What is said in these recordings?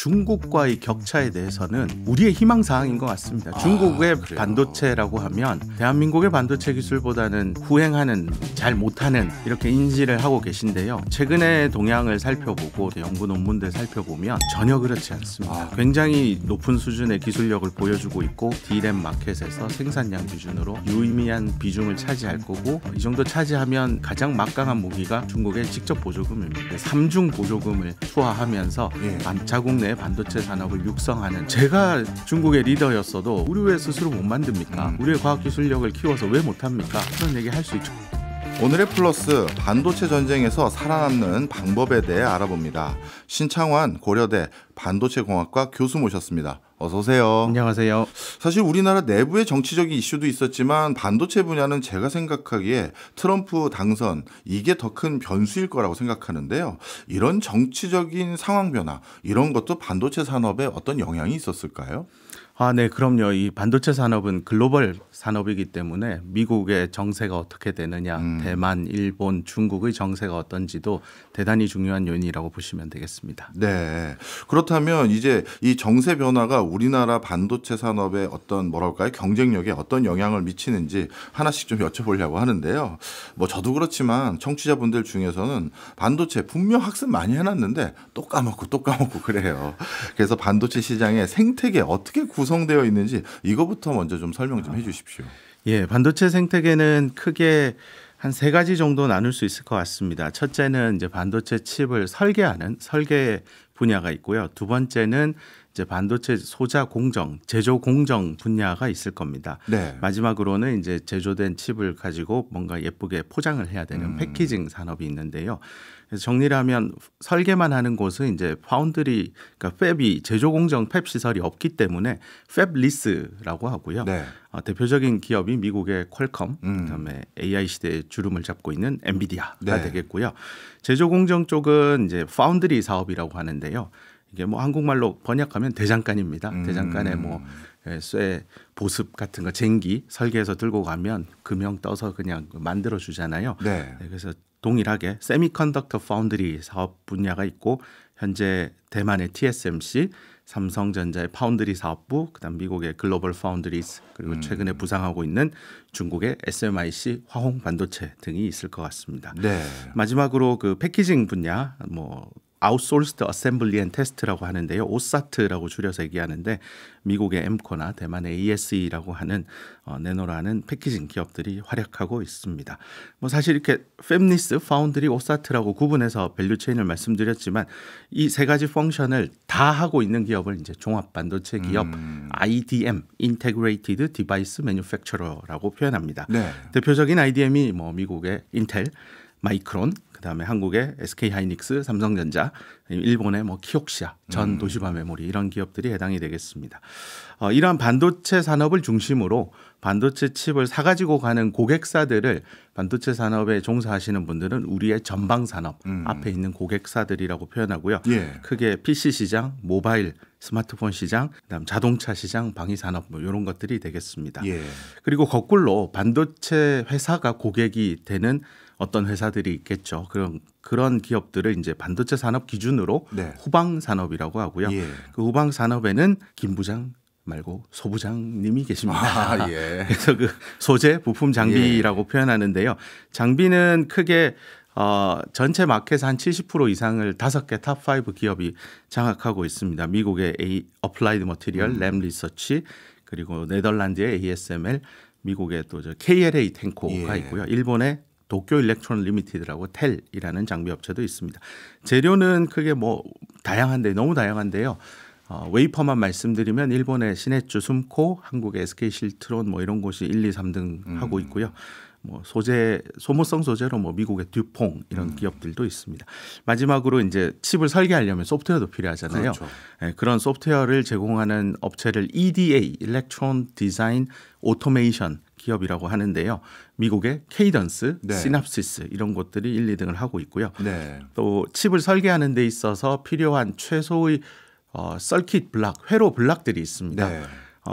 중국과의 격차에 대해서는 우리의 희망사항인 것 같습니다. 중국의 그래요? 반도체라고 하면 대한민국의 반도체 기술보다는 후행하는, 잘 못하는 이렇게 인지를 하고 계신데요. 최근에 동향을 살펴보고 연구 논문들 살펴보면 전혀 그렇지 않습니다. 굉장히 높은 수준의 기술력을 보여주고 있고 D램 마켓에서 생산량 기준으로 유의미한 비중을 차지할 거고, 이 정도 차지하면 가장 막강한 무기가 중국의 직접 보조금입니다. 3중 보조금을 투하하면서 자국 내 반도체 산업을 육성하는, 제가 중국의 리더였어도 우리 왜 스스로 못 만듭니까? 우리의 과학기술력을 키워서 왜 못합니까? 그런 얘기 할 수 있죠. 오늘의 플러스, 반도체 전쟁에서 살아남는 방법에 대해 알아봅니다. 신창환 고려대 반도체공학과 교수 모셨습니다. 어서 오세요. 안녕하세요. 사실 우리나라 내부의 정치적인 이슈도 있었지만 반도체 분야는 제가 생각하기에 트럼프 당선, 이게 더 큰 변수일 거라고 생각하는데요. 이런 정치적인 상황 변화, 이런 것도 반도체 산업에 어떤 영향이 있었을까요? 네, 그럼요. 이 반도체 산업은 글로벌 산업이기 때문에 미국의 정세가 어떻게 되느냐, 대만, 일본, 중국의 정세가 어떤지도 대단히 중요한 요인이라고 보시면 되겠습니다. 네. 그렇다면 이제 이 정세 변화가 우리나라 반도체 산업의 어떤 뭐랄까요? 경쟁력에 어떤 영향을 미치는지 하나씩 좀 여쭤보려고 하는데요. 뭐 저도 그렇지만 청취자분들 중에서는 반도체 분명 학습 많이 해놨는데 또 까먹고 그래요. 그래서 반도체 시장의 생태계 어떻게 구성되어 있는지 이거부터 먼저 좀 설명 좀 해주십시오. 예, 반도체 생태계는 크게 한 세 가지 정도 나눌 수 있을 것 같습니다. 첫째는 이제 반도체 칩을 설계하는 설계 분야가 있고요. 두 번째는 이제 반도체 소자 공정, 제조 공정 분야가 있을 겁니다. 네. 마지막으로는 이제 제조된 칩을 가지고 뭔가 예쁘게 포장을 해야 되는 패키징 산업이 있는데요. 그래서 정리를 하면 설계만 하는 곳은 이제 파운드리, 그러니까 팹이 제조 공정 팹 시설이 없기 때문에 팹리스라고 하고요. 네. 대표적인 기업이 미국의 퀄컴, 그다음에 AI 시대의 주름을 잡고 있는 엔비디아가 네. 되겠고요. 제조 공정 쪽은 이제 파운드리 사업이라고 하는데요. 이게 뭐 한국말로 번역하면 대장간입니다. 대장간에 뭐 쇠 보습 같은 거 쟁기 설계해서 들고 가면 금형 떠서 그냥 만들어 주잖아요. 네. 그래서 동일하게 세미컨덕터 파운드리 사업 분야가 있고, 현재 대만의 TSMC, 삼성전자의 파운드리 사업부, 그다음 미국의 글로벌 파운드리스, 그리고 최근에 부상하고 있는 중국의 SMIC 화홍 반도체 등이 있을 것 같습니다. 네. 마지막으로 그 패키징 분야, 뭐 아웃소스드 어셈블리 앤 테스트라고 하는데요. 오사트라고 줄여서 얘기하는데 미국의 엠코나 대만의 ASE라고 하는 내노라는 패키징 기업들이 활약하고 있습니다. 뭐 사실 이렇게 팹리스, 파운드리, 오사트라고 구분해서 밸류체인을 말씀드렸지만 이 세 가지 펑션을 다 하고 있는 기업을 이제 종합 반도체 기업 IDM, Integrated Device Manufacturer라고 표현합니다. 네. 대표적인 IDM이 뭐 미국의 인텔, 마이크론, 그다음에 한국의 SK하이닉스, 삼성전자, 일본의 뭐 키옥시아, 전 도시바 메모리 이런 기업들이 해당이 되겠습니다. 이러한 반도체 산업을 중심으로 반도체 칩을 사가지고 가는 고객사들을 반도체 산업에 종사하시는 분들은 우리의 전방 산업 앞에 있는 고객사들이라고 표현하고요. 예. 크게 PC 시장, 모바일, 스마트폰 시장, 그다음 자동차 시장, 방위 산업 뭐 이런 것들이 되겠습니다. 예. 그리고 거꾸로 반도체 회사가 고객이 되는 어떤 회사들이 있겠죠. 그런 기업들을 이제 반도체 산업 기준으로 네. 후방 산업이라고 하고요. 예. 그 후방 산업에는 김 부장 말고 소 부장님이 계십니다. 예. 그래서 그 소재, 부품, 장비라고 표현하는데요. 장비는 크게 전체 마켓의 한 70% 이상을 5개 탑5 기업이 장악하고 있습니다. 미국의 어플라이드 머티리얼, 램 리서치, 그리고 네덜란드의 ASML, 미국의 또 KLA 텐코가 있고요. 일본의 도쿄 일렉트론 리미티드라고 텔이라는 장비 업체도 있습니다. 재료는 크게 뭐 다양한데 너무 다양한데요. 웨이퍼만 말씀드리면 일본의 시네츠 숨코, 한국의 SK 실트론 뭐 이런 곳이 1, 2, 3등 하고 있고요. 뭐 소재, 소모성 소재로 뭐 미국의 듀퐁 이런 기업들도 있습니다. 마지막으로 이제 칩을 설계하려면 소프트웨어도 필요하잖아요. 그렇죠. 네, 그런 소프트웨어를 제공하는 업체를 EDA, 일렉트론 디자인 오토메이션 기업이라고 하는데요. 미국의 케이던스, 네. 시납시스 이런 곳들이 1, 2등을 하고 있고요. 네. 또 칩을 설계하는 데 있어서 필요한 최소의 서킷 블락, 회로 블락들이 있습니다. 네.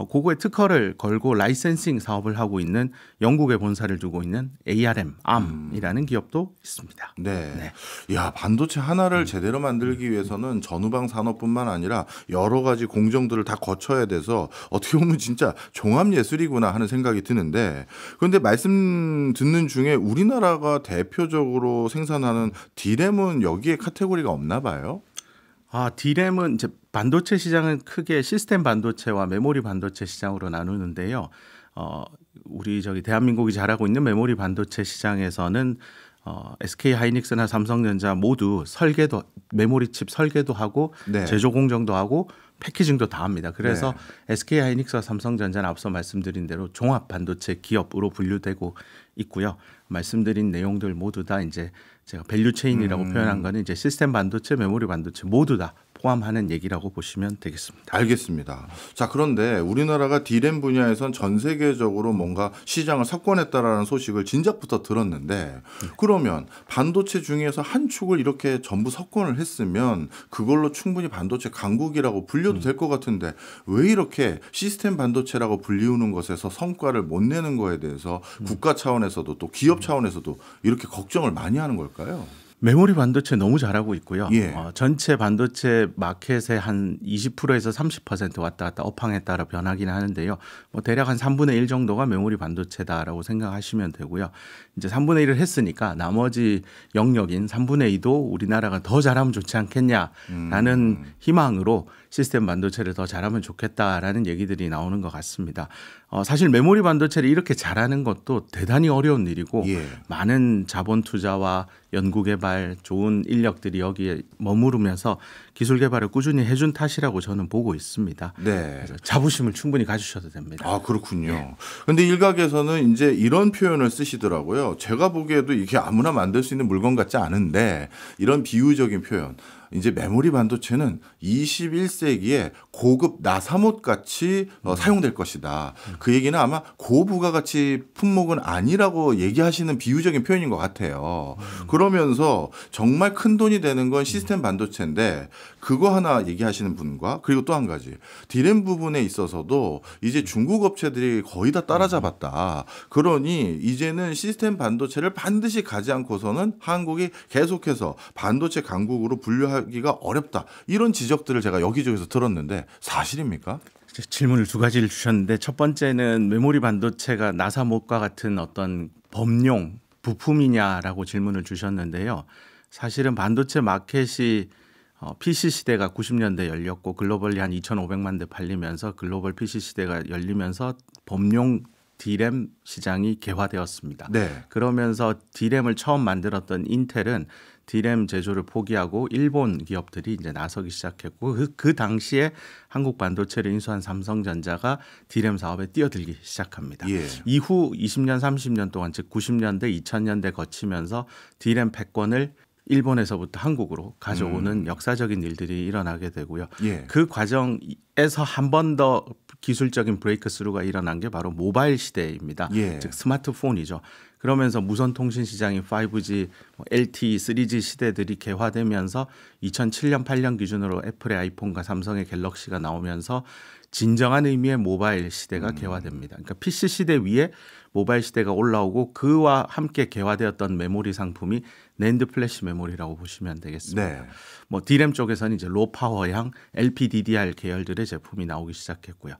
그거에 특허를 걸고 라이센싱 사업을 하고 있는 영국에 본사를 두고 있는 ARM이라는 기업도 있습니다. 네. 야, 반도체 하나를 제대로 만들기 위해서는 전후방 산업뿐만 아니라 여러 가지 공정들을 다 거쳐야 돼서 어떻게 보면 진짜 종합 예술이구나 하는 생각이 드는데, 그런데 말씀 듣는 중에 우리나라가 대표적으로 생산하는 D램은 여기에 카테고리가 없나 봐요. D램은 이제 반도체 시장은 크게 시스템 반도체와 메모리 반도체 시장으로 나누는데요. 우리 대한민국이 잘하고 있는 메모리 반도체 시장에서는 SK 하이닉스나 삼성전자 모두 설계도 메모리 칩 설계도 하고 네. 제조 공정도 하고 패키징도 다 합니다. 그래서 SK 하이닉스와 삼성전자는 앞서 말씀드린 대로 종합 반도체 기업으로 분류되고 있고요. 말씀드린 내용들 모두 다 이제 제가 밸류체인이라고 표현한 거는 이제 시스템 반도체, 메모리 반도체 모두 다 포함하는 얘기라고 보시면 되겠습니다. 알겠습니다. 자, 그런데 우리나라가 D램 분야에선 전 세계적으로 뭔가 시장을 석권했다라는 소식을 진작부터 들었는데, 그러면 반도체 중에서 한 축을 이렇게 전부 석권을 했으면 그걸로 충분히 반도체 강국이라고 불려도 될 것 같은데 왜 이렇게 시스템 반도체라고 불리우는 것에서 성과를 못 내는 거에 대해서 국가 차원에서도 또 기업 차원에서도 이렇게 걱정을 많이 하는 걸까요? 메모리 반도체 너무 잘하고 있고요. 예. 전체 반도체 마켓의 한 20%에서 30% 왔다 갔다 업황에 따라 변하긴 하는데요. 대략 한 3분의 1 정도가 메모리 반도체다라고 생각하시면 되고요. 이제 3분의 1을 했으니까 나머지 영역인 3분의 2도 우리나라가 더 잘하면 좋지 않겠냐라는 희망으로 시스템 반도체를 더 잘하면 좋겠다라는 얘기들이 나오는 것 같습니다. 사실 메모리 반도체를 이렇게 잘하는 것도 대단히 어려운 일이고 많은 자본 투자와 연구 개발, 좋은 인력들이 여기에 머무르면서 기술 개발을 꾸준히 해준 탓이라고 저는 보고 있습니다. 네. 그래서 자부심을 충분히 가지셔도 됩니다. 아, 그렇군요. 그런데 일각에서는 이제 이런 표현을 쓰시더라고요. 제가 보기에도 이게 아무나 만들 수 있는 물건 같지 않은데 이런 비유적인 표현. 이제 메모리 반도체는 21세기에 고급 나사못 같이 사용될 것이다. 그 얘기는 아마 고부가가치 품목은 아니라고 얘기하시는 비유적인 표현인 것 같아요. 그러면서 정말 큰 돈이 되는 건 시스템 반도체인데 그거 하나 얘기하시는 분과 그리고 또 한 가지 D램 부분에 있어서도 이제 중국 업체들이 거의 다 따라잡았다. 그러니 이제는 시스템 반도체를 반드시 가지 않고서는 한국이 계속해서 반도체 강국으로 분류하기가 어렵다. 이런 지적들을 제가 여기저기서 들었는데 사실입니까? 질문을 두 가지를 주셨는데 첫 번째는 메모리 반도체가 나사못과 같은 어떤 범용 부품이냐라고 질문을 주셨는데요. 사실은 반도체 마켓이 PC 시대가 90년대 열렸고 글로벌리 한 2,500만 대 팔리면서 글로벌 PC 시대가 열리면서 범용 D램 시장이 개화되었습니다. 네. 그러면서 D램을 처음 만들었던 인텔은 D램 제조를 포기하고 일본 기업들이 이제 나서기 시작했고 그 당시에 한국 반도체를 인수한 삼성전자가 D램 사업에 뛰어들기 시작합니다. 이후 20년, 30년 동안 즉 90년대, 2000년대 거치면서 D램 패권을 일본에서부터 한국으로 가져오는 역사적인 일들이 일어나게 되고요. 그 과정에서 한 번 더 기술적인 브레이크스루가 일어난 게 바로 모바일 시대입니다. 즉 스마트폰이죠. 그러면서 무선 통신 시장인 5G, LTE, 3G 시대들이 개화되면서 2007년, 8년 기준으로 애플의 아이폰과 삼성의 갤럭시가 나오면서 진정한 의미의 모바일 시대가 개화됩니다. 그러니까 PC 시대 위에 모바일 시대가 올라오고 그와 함께 개화되었던 메모리 상품이 낸드 플래시 메모리라고 보시면 되겠습니다. D램 쪽에서는 이제 로 파워형 LPDDR 계열들의 제품이 나오기 시작했고요.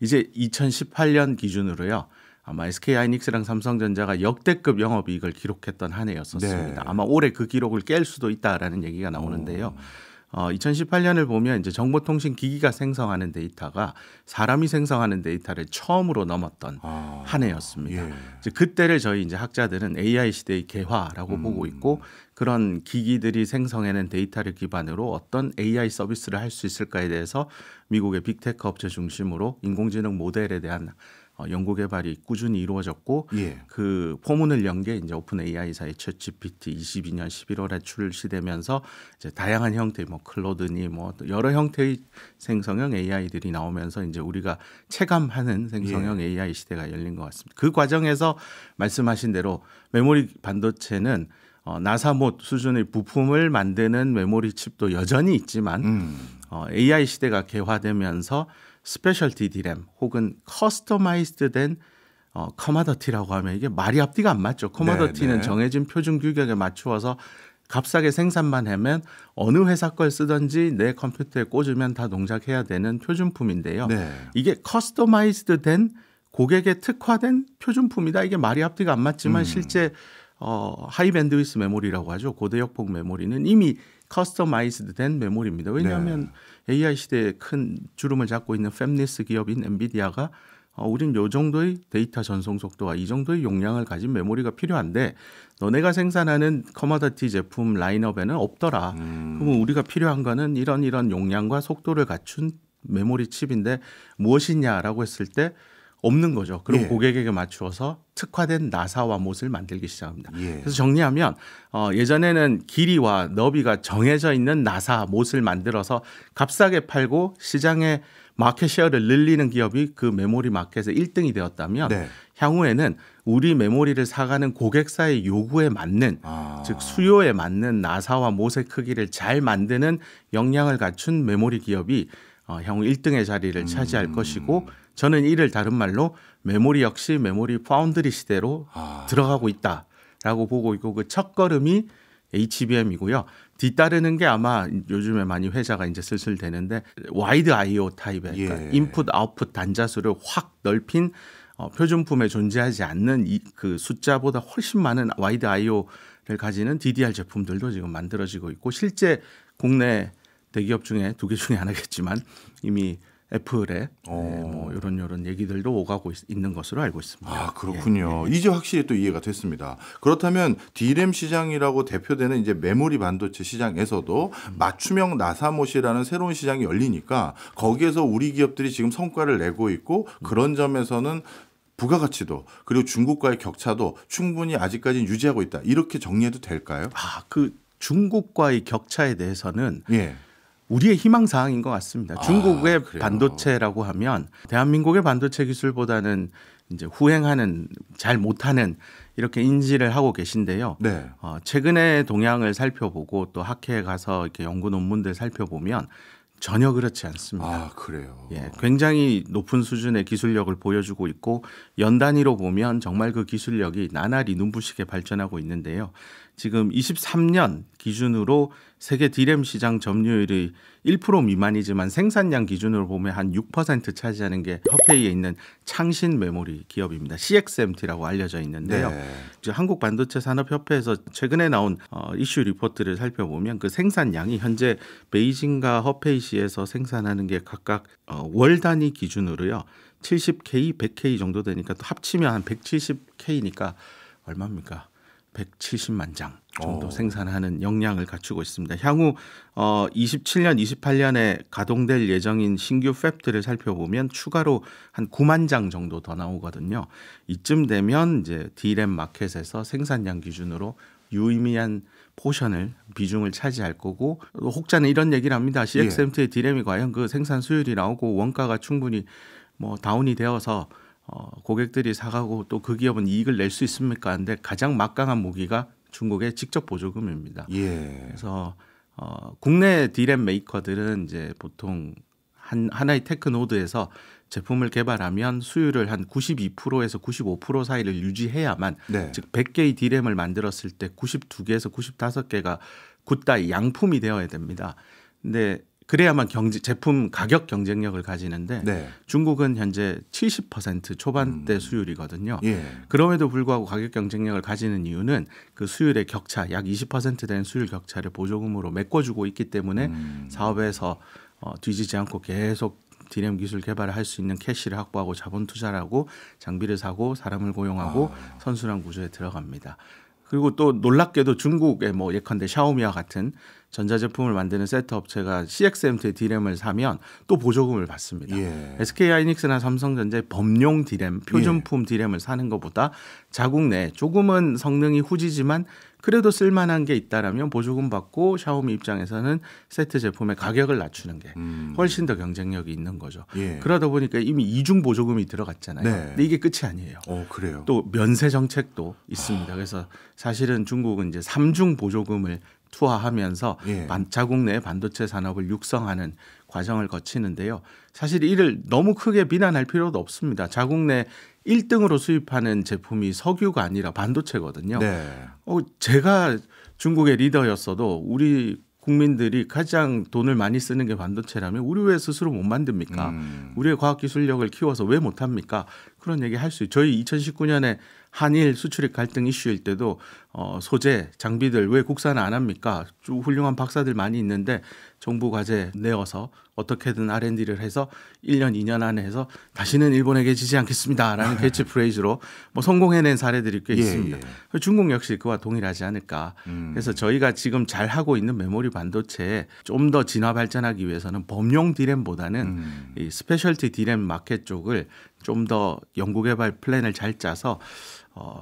이제 2018년 기준으로요. 아마 SK 하이닉스랑 삼성전자가 역대급 영업이익을 기록했던 한 해였었습니다. 아마 올해 그 기록을 깰 수도 있다라는 얘기가 나오는데요. 2018년을 보면 이제 정보통신기기가 생성하는 데이터가 사람이 생성하는 데이터를 처음으로 넘었던 한 해였습니다. 이제 그때를 저희 이제 학자들은 AI 시대의 개화라고 보고 있고 그런 기기들이 생성해낸 데이터를 기반으로 어떤 AI 서비스를 할 수 있을까에 대해서 미국의 빅테크 업체 중심으로 인공지능 모델에 대한 연구 개발이 꾸준히 이루어졌고 그 포문을 연 게 이제 오픈 AI사의 챗GPT 22년 11월에 출시되면서 이제 다양한 형태의 클로드니 여러 형태의 생성형 AI들이 나오면서 이제 우리가 체감하는 생성형 AI 시대가 열린 것 같습니다. 그 과정에서 말씀하신 대로 메모리 반도체는 나사못 수준의 부품을 만드는 메모리 칩도 여전히 있지만 AI 시대가 개화되면서 스페셜티 디램 혹은 커스터마이즈드된 커머더티라고 하면 이게 말이 앞뒤가 안 맞죠. 커머더티는 네. 정해진 표준 규격에 맞추어서 값싸게 생산만 하면 어느 회사 걸 쓰든지 내 컴퓨터에 꽂으면 다 동작해야 되는 표준품인데요. 네. 이게 커스터마이즈드된 고객에 특화된 표준품이다. 이게 말이 앞뒤가 안 맞지만 실제 하이 밴드위스 메모리라고 하죠. 고대역폭 메모리는 이미 커스터마이즈드된 메모리입니다. 왜냐하면 AI 시대에 큰 주름을 잡고 있는 팹리스 기업인 엔비디아가 우린 요 정도의 데이터 전송 속도와 이 정도의 용량을 가진 메모리가 필요한데 너네가 생산하는 커머더티 제품 라인업에는 없더라. 그러면 우리가 필요한 거는 이런 용량과 속도를 갖춘 메모리 칩인데 무엇이냐라고 했을 때 없는 거죠. 그럼 고객에게 맞추어서 특화된 나사와 못을 만들기 시작합니다. 그래서 정리하면 예전에는 길이와 너비가 정해져 있는 나사 못을 만들어서 값싸게 팔고 시장에 마켓 셰어를 늘리는 기업이 그 메모리 마켓의 1등이 되었다면 향후에는 우리 메모리를 사가는 고객사의 요구에 맞는 즉 수요에 맞는 나사와 못의 크기를 잘 만드는 역량을 갖춘 메모리 기업이 향후 1등의 자리를 차지할 것이고 저는 이를 다른 말로 메모리 역시 메모리 파운드리 시대로 들어가고 있다라고 보고 있고 그 첫걸음이 HBM이고요. 뒤따르는 게 아마 요즘에 많이 회자가 이제 슬슬 되는데 와이드 I/O 타입의 그러니까 인풋 아웃풋 단자수를 확 넓힌 표준품에 존재하지 않는 그 숫자보다 훨씬 많은 와이드 I/O를 가지는 DDR 제품들도 지금 만들어지고 있고 실제 국내 대기업 중에 2개 중에 하나겠지만 이미 애플의 뭐 이런 얘기들도 오가고 있는 것으로 알고 있습니다. 아 그렇군요. 이제 확실히 또 이해가 됐습니다. 그렇다면 D램 시장이라고 대표되는 이제 메모리 반도체 시장에서도 맞춤형 나사못이라는 새로운 시장이 열리니까 거기에서 우리 기업들이 지금 성과를 내고 있고 그런 점에서는 부가가치도 그리고 중국과의 격차도 충분히 아직까지는 유지하고 있다. 이렇게 정리해도 될까요? 그 중국과의 격차에 대해서는 우리의 희망 사항인 것 같습니다. 중국의 반도체라고 하면 대한민국의 반도체 기술보다는 이제 후행하는 잘 못하는 이렇게 인지를 하고 계신데요. 최근에 동향을 살펴보고 또 학회에 가서 이렇게 연구 논문들 살펴보면 전혀 그렇지 않습니다. 아, 그래요. 굉장히 높은 수준의 기술력을 보여주고 있고 연 단위로 보면 정말 그 기술력이 나날이 눈부시게 발전하고 있는데요. 지금 23년 기준으로 세계 D램 시장 점유율이 1% 미만이지만 생산량 기준으로 보면 한 6% 차지하는 게 허페이에 있는 창신 메모리 기업입니다. CXMT라고 알려져 있는데요. 한국반도체산업협회에서 최근에 나온 이슈 리포트를 살펴보면 그 생산량이 현재 베이징과 허페이시에서 생산하는 게 각각 월 단위 기준으로요. 70K, 100K 정도 되니까 또 합치면 한 170K니까 얼마입니까? 170만 장 정도 생산하는 역량을 갖추고 있습니다. 향후 27년, 28년에 가동될 예정인 신규 팹들을 살펴보면 추가로 한 9만 장 정도 더 나오거든요. 이쯤 되면 이제 D램 마켓에서 생산량 기준으로 유의미한 포션을 비중을 차지할 거고 혹자는 이런 얘기를 합니다. CXMT의 D램이 과연 그 생산 수율이 나오고 원가가 충분히 뭐 다운이 되어서 고객들이 사가고 또 그 기업은 이익을 낼 수 있습니까? 근데 가장 막강한 무기가 중국의 직접 보조금입니다. 그래서 국내 D램 메이커들은 이제 보통 하나의 테크 노드에서 제품을 개발하면 수율을 한 92%에서 95% 사이를 유지해야만 즉 100개의 D램을 만들었을 때 92개에서 95개가 굿다이 양품이 되어야 됩니다. 근데 그래야만 제품 가격 경쟁력을 가지는데 중국은 현재 70% 초반대 수율이거든요. 그럼에도 불구하고 가격 경쟁력을 가지는 이유는 그 수율의 격차 약 20% 되는 수율 격차를 보조금으로 메꿔주고 있기 때문에 사업에서 뒤지지 않고 계속 D램 기술 개발을 할 수 있는 캐시를 확보하고 자본 투자를 하고 장비를 사고 사람을 고용하고 선순환 구조에 들어갑니다. 그리고 또 놀랍게도 중국의 뭐 예컨대 샤오미와 같은 전자제품을 만드는 세트 업체가 CXMT의 D램을 사면 또 보조금을 받습니다. SK하이닉스나 삼성전자의 범용 D램, 표준품 D램을 사는 것보다 자국 내 조금은 성능이 후지지만 그래도 쓸만한 게 있다라면 보조금 받고 샤오미 입장에서는 세트 제품의 가격을 낮추는 게 훨씬 더 경쟁력이 있는 거죠. 예. 그러다 보니까 이미 이중 보조금이 들어갔잖아요. 네. 근데 이게 끝이 아니에요. 그래요. 또 면세 정책도 있습니다. 그래서 사실은 중국은 이제 3중 보조금을 투하하면서 예. 자국 내 반도체 산업을 육성하는 과정을 거치는데요. 사실 이를 너무 크게 비난할 필요도 없습니다. 자국 내 1등으로 수입하는 제품이 석유가 아니라 반도체거든요. 네. 제가 중국의 리더였어도 우리 국민들이 가장 돈을 많이 쓰는 게 반도체라면 우리 왜 스스로 못 만듭니까? 우리의 과학기술력을 키워서 왜 못합니까? 그런 얘기 할 수 있어요. 저희 2019년에 한일 수출입 갈등 이슈일 때도 소재, 장비들 왜 국산 안 합니까? 훌륭한 박사들 많이 있는데 정부 과제 내어서 어떻게든 R&D를 해서 1년, 2년 안에 해서 다시는 일본에게 지지 않겠습니다라는 캐치프레이즈로 성공해낸 사례들이 꽤 있습니다. 중국 역시 그와 동일하지 않을까. 그래서 저희가 지금 잘하고 있는 메모리 반도체에 좀 더 진화 발전하기 위해서는 범용 디램보다는 이 스페셜티 디램 마켓 쪽을 좀 더 연구개발 플랜을 잘 짜서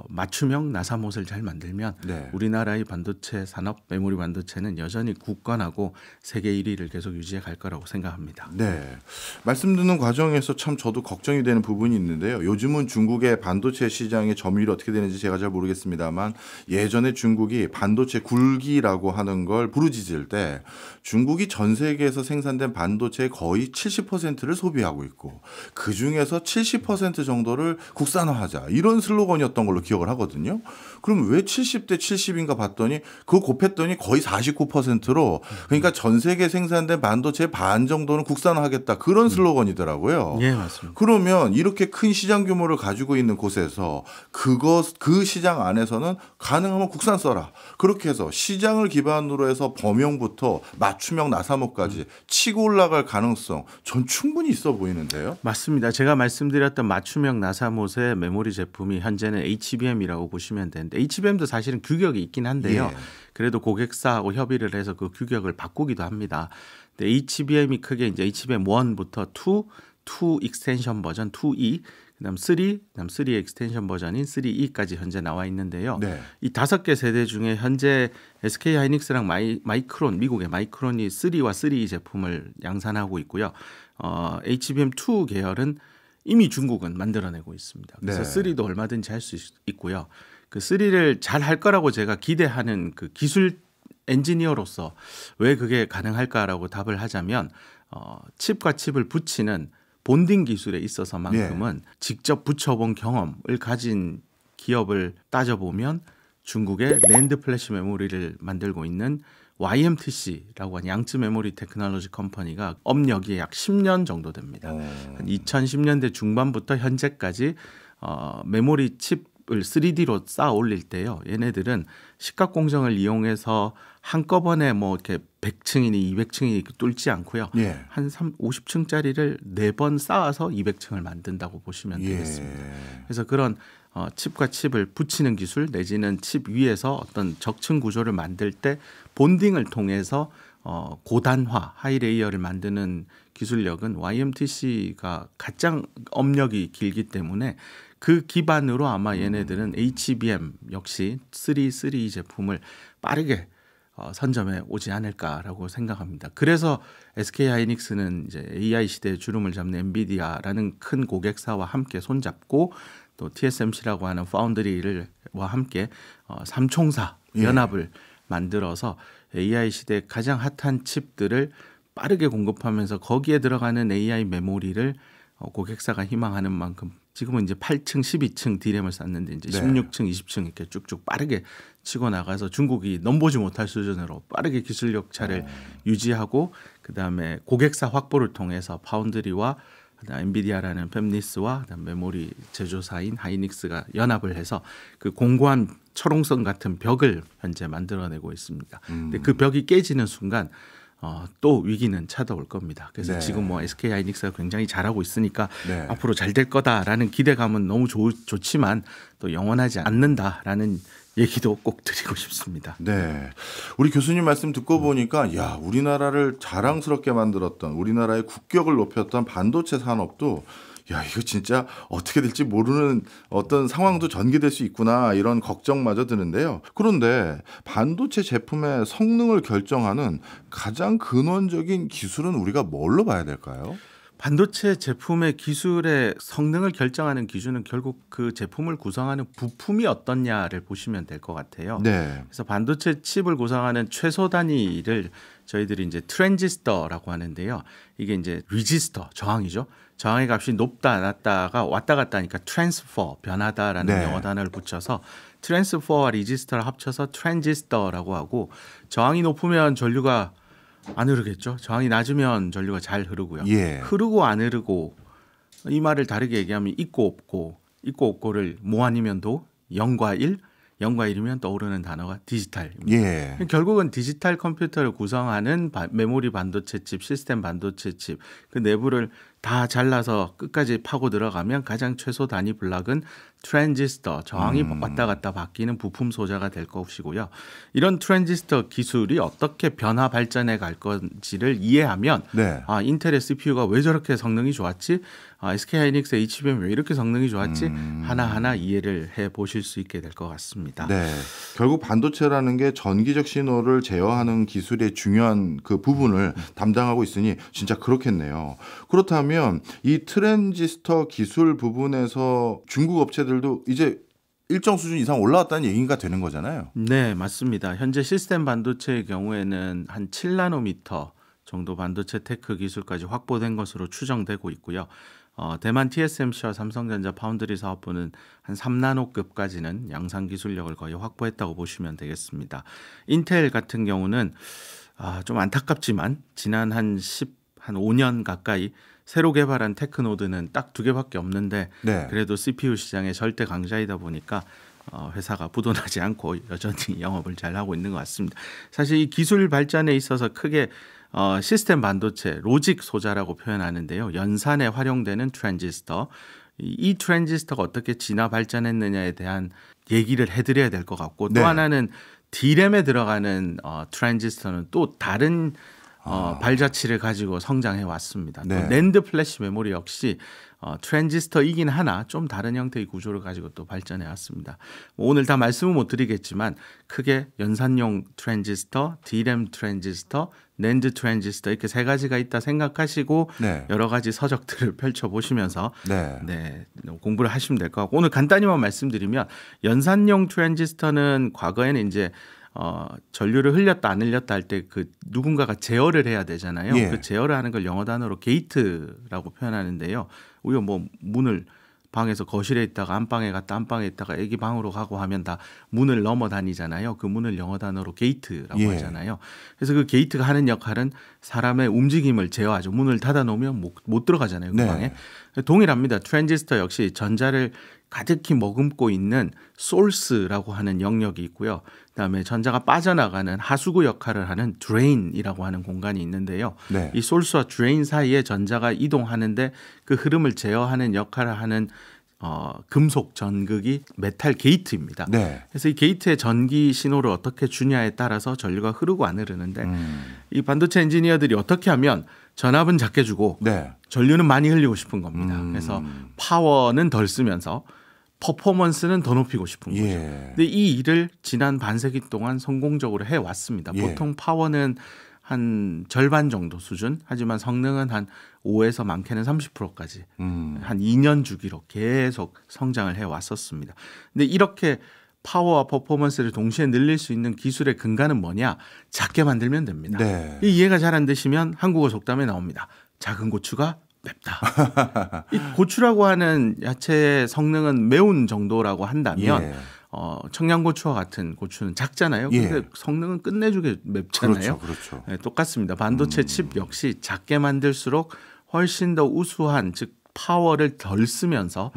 맞춤형 나사못을 잘 만들면 네. 우리나라의 반도체 산업, 메모리 반도체는 여전히 굳건하고 세계 1위를 계속 유지해 갈 거라고 생각합니다. 네, 말씀 듣는 과정에서 참 저도 걱정이 되는 부분이 있는데요. 요즘은 중국의 반도체 시장의 점유율이 어떻게 되는지 제가 잘 모르겠습니다만 예전에 중국이 반도체 굴기라고 하는 걸 부르짖을 때 중국이 전 세계에서 생산된 반도체의 거의 70%를 소비하고 있고 그중에서 70% 정도를 국산화하자 이런 슬로건이었던 걸로 기억을 하거든요. 그럼 왜 70대 70인가 봤더니 그거 곱했더니 거의 49%로 그러니까 전 세계 생산된 반도체의 반 정도는 국산화하겠다 그런 슬로건이더라고요. 예, 맞습니다. 그러면 이렇게 큰 시장 규모를 가지고 있는 곳에서 그 시장 안에서는 가능하면 국산 써라. 그렇게 해서 시장을 기반으로 해서 범용부터 맞춤형 나사못까지 치고 올라갈 가능성 전 충분히 있어 보이는데요. 맞습니다. 제가 말씀드렸던 맞춤형 나사못의 메모리 제품이 현재는 HBM이라고 보시면 되는데 HBM도 사실은 규격이 있긴 한데요. 예. 그래도 고객사하고 협의를 해서 그 규격을 바꾸기도 합니다. 근데 HBM이 크게 이제 HBM 1부터 2 익스텐션 버전 2E, 그다음 3, 그다음 3 익스텐션 버전인 3E까지 현재 나와 있는데요. 네. 이 5개 세대 중에 현재 SK 하이닉스랑 마이크론, 미국의 마이크론이 3와 3E 제품을 양산하고 있고요. HBM2 계열은 이미 중국은 만들어내고 있습니다. 그래서 네. 3도 얼마든지 할 수 있고요. 그 3를 잘 할 거라고 제가 기대하는 그 기술 엔지니어로서 왜 그게 가능할까라고 답을 하자면 칩과 칩을 붙이는 본딩 기술에 있어서만큼은 직접 붙여본 경험을 가진 기업을 따져보면 중국의 낸드 플래시 메모리를 만들고 있는 YMTC라고 하는 양쯔 메모리 테크놀로지 컴퍼니가 업력이 약 10년 정도 됩니다. 2010년대 중반부터 현재까지 메모리 칩을 3D로 쌓아 올릴 때요. 얘네들은 식각 공정을 이용해서 한꺼번에 뭐 이렇게 100층이니 200층이니 뚫지 않고요. 예. 한 50층짜리를 4번 쌓아서 200층을 만든다고 보시면 되겠습니다. 그래서 그런 칩과 칩을 붙이는 기술 내지는 칩 위에서 어떤 적층 구조를 만들 때 본딩을 통해서 고단화, 하이레이어를 만드는 기술력은 YMTC가 가장 업력이 길기 때문에 그 기반으로 아마 얘네들은 HBM 역시 3 제품을 빠르게 선점해 오지 않을까라고 생각합니다. 그래서 SK 하이닉스는 이제 AI 시대의 주름을 잡는 엔비디아라는 큰 고객사와 함께 손잡고 또 TSMC라고 하는 파운드리와 함께 삼총사 연합을 만들어서 AI 시대의 가장 핫한 칩들을 빠르게 공급하면서 거기에 들어가는 AI 메모리를 고객사가 희망하는 만큼 지금은 이제 8층, 12층 D램을 쌓는데 이제 16층, 20층 이렇게 쭉쭉 빠르게 치고 나가서 중국이 넘보지 못할 수준으로 빠르게 기술력 차를 유지하고 그다음에 고객사 확보를 통해서 파운드리와 엔비디아라는 팹리스와 메모리 제조사인 하이닉스가 연합을 해서 그 공고한 철옹성 같은 벽을 현재 만들어내고 있습니다. 근데 그 벽이 깨지는 순간 또 위기는 찾아올 겁니다. 그래서 지금 뭐 SK 하이닉스가 굉장히 잘하고 있으니까 앞으로 잘 될 거다라는 기대감은 너무 좋지만 또 영원하지 않는다라는 얘기도 꼭 드리고 싶습니다. 네, 우리 교수님 말씀 듣고 보니까 야 우리나라를 자랑스럽게 만들었던 우리나라의 국격을 높였던 반도체 산업도 야, 이거 진짜 어떻게 될지 모르는 어떤 상황도 전개될 수 있구나 이런 걱정마저 드는데요. 그런데 반도체 제품의 성능을 결정하는 가장 근원적인 기술은 우리가 뭘로 봐야 될까요? 반도체 제품의 기술의 성능을 결정하는 기준은 결국 그 제품을 구성하는 부품이 어떻냐를 보시면 될 것 같아요. 네. 그래서 반도체 칩을 구성하는 최소 단위를 저희들이 이제 트랜지스터라고 하는데요. 이게 이제 리지스터, 저항이죠. 저항의 값이 높다 낮다가 왔다 갔다 하니까 트랜스퍼, 변하다라는 네. 영어 단어를 붙여서 트랜스퍼와 리지스터를 합쳐서 트랜지스터라고 하고, 저항이 높으면 전류가 안 흐르겠죠. 저항이 낮으면 전류가 잘 흐르고요. 예. 흐르고 안 흐르고, 이 말을 다르게 얘기하면 있고 없고를 뭐 아니면 도 0과 1, 0과 1이면 떠오르는 단어가 디지털입니다. 예. 결국은 디지털 컴퓨터를 구성하는 메모리 반도체 칩, 시스템 반도체 칩, 그 내부를 다 잘라서 끝까지 파고 들어가면 가장 최소 단위 블락은 트랜지스터, 저항이 왔다 갔다 바뀌는 부품 소자가 될 것이고요. 이런 트랜지스터 기술이 어떻게 변화 발전해 갈 건지를 이해하면 네. 인텔의 CPU가 왜 저렇게 성능이 좋았지? SK하이닉스의 HBM 왜 이렇게 성능이 좋았지? 하나하나 이해를 해 보실 수 있게 될 것 같습니다. 네. 결국 반도체라는 게 전기적 신호를 제어하는 기술의 중요한 그 부분을 담당하고 있으니 진짜 그렇겠네요. 그렇다면 이 트랜지스터 기술 부분에서 중국 업체들도 이제 일정 수준 이상 올라왔다는 얘기가 되는 거잖아요. 네, 맞습니다. 현재 시스템 반도체의 경우에는 한 7나노미터 정도 반도체 테크 기술까지 확보된 것으로 추정되고 있고요. 대만 TSMC와 삼성전자 파운드리 사업부는 한 3나노급까지는 양산 기술력을 거의 확보했다고 보시면 되겠습니다. 인텔 같은 경우는 좀 안타깝지만 지난 한 5년 가까이 새로 개발한 테크노드는 딱 2개밖에 없는데 네. 그래도 CPU 시장의 절대 강자이다 보니까 회사가 부도나지 않고 여전히 영업을 잘 하고 있는 것 같습니다. 사실 이 기술 발전에 있어서 크게 시스템 반도체, 로직 소자라고 표현하는데요. 연산에 활용되는 트랜지스터, 이 트랜지스터가 어떻게 진화 발전했느냐에 대한 얘기를 해드려야 될 것 같고, 네. 또 하나는 D램에 들어가는 트랜지스터는 또 다른 발자취를 가지고 성장해 왔습니다. 네. 또 낸드 플래시 메모리 역시 트랜지스터이긴 하나 좀 다른 형태의 구조를 가지고 또 발전해 왔습니다. 오늘 다 말씀은 못 드리겠지만 크게 연산용 트랜지스터, D램 트랜지스터, 낸드 트랜지스터 이렇게 3가지가 있다 생각하시고 네. 여러 가지 서적들을 펼쳐보시면서 네. 공부를 하시면 될 것 같고, 오늘 간단히만 말씀드리면 연산용 트랜지스터는 과거에는 이제 전류를 흘렸다 안 흘렸다 할 때 그 누군가가 제어를 해야 되잖아요. 예. 그 제어를 하는 걸 영어 단어로 게이트라고 표현하는데요. 우리가 뭐 문을 방에서 거실에 있다가 안방에 갔다 안방에 있다가 애기 방으로 가고 하면 다 문을 넘어 다니잖아요. 그 문을 영어 단어로 게이트라고 예. 하잖아요. 그래서 그 게이트가 하는 역할은 사람의 움직임을 제어하죠. 문을 닫아 놓으면 못 들어가잖아요. 그 네. 방에. 동일합니다. 트랜지스터 역시 전자를 가득히 머금고 있는 소스라고 하는 영역이 있고요. 그다음에 전자가 빠져나가는 하수구 역할을 하는 드레인이라고 하는 공간이 있는데요. 네. 이 소스와 드레인 사이에 전자가 이동하는데 그 흐름을 제어하는 역할을 하는 금속 전극이 메탈 게이트입니다. 네. 그래서 이 게이트의 전기 신호를 어떻게 주냐에 따라서 전류가 흐르고 안 흐르는데 이 반도체 엔지니어들이 어떻게 하면 전압은 작게 주고 네. 전류는 많이 흘리고 싶은 겁니다. 그래서 파워는 덜 쓰면서 퍼포먼스는 더 높이고 싶은 거죠. 예. 근데 이 일을 지난 반세기 동안 성공적으로 해왔습니다. 예. 보통 파워는 한 절반 정도 수준, 하지만 성능은 한 5에서 많게는 30%까지 한 2년 주기로 계속 성장을 해왔었습니다. 근데 이렇게 파워와 퍼포먼스를 동시에 늘릴 수 있는 기술의 근간은 뭐냐? 작게 만들면 됩니다. 네. 이 이해가 잘 안 되시면 한국어 속담에 나옵니다. 작은 고추가 맵다. 이 고추라고 하는 야채의 성능은 매운 정도라고 한다면 예. 청양고추와 같은 고추는 작잖아요. 예. 근데 성능은 끝내주게 맵잖아요. 그렇죠. 네, 똑같습니다. 반도체 칩 역시 작게 만들수록 훨씬 더 우수한, 즉 파워를 덜 쓰면서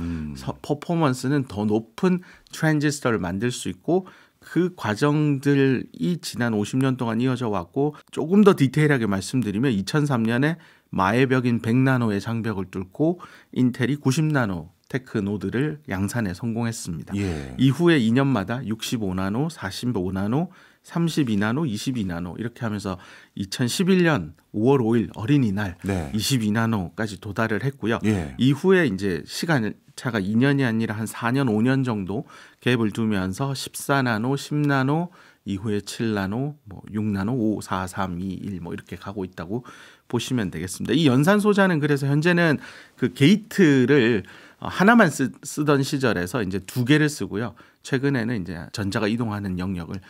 퍼포먼스는 더 높은 트랜지스터를 만들 수 있고, 그 과정들이 지난 50년 동안 이어져 왔고, 조금 더 디테일하게 말씀드리면 2003년에 마의 벽인 100나노의 장벽을 뚫고 인텔이 90나노 테크 노드를 양산에 성공했습니다. 예. 이후에 2년마다 65나노, 45나노, 32나노, 22나노 이렇게 하면서 2011년 5월 5일 어린이날 네. 22나노까지 도달을 했고요. 예. 이후에 이제 시간 차가 2년이 아니라 한 4년, 5년 정도 갭을 두면서 14나노, 10나노, 이후에 7나노, 뭐 6나노, 5, 4, 3, 2, 1 뭐 이렇게 가고 있다고 보시면 되겠습니다. 이 연산 소자는 그래서 현재는 그 게이트를 하나만 쓰던 시절에서 이제 두 개를 쓰고요. 최근에는 이제 전자가 이동하는 영역을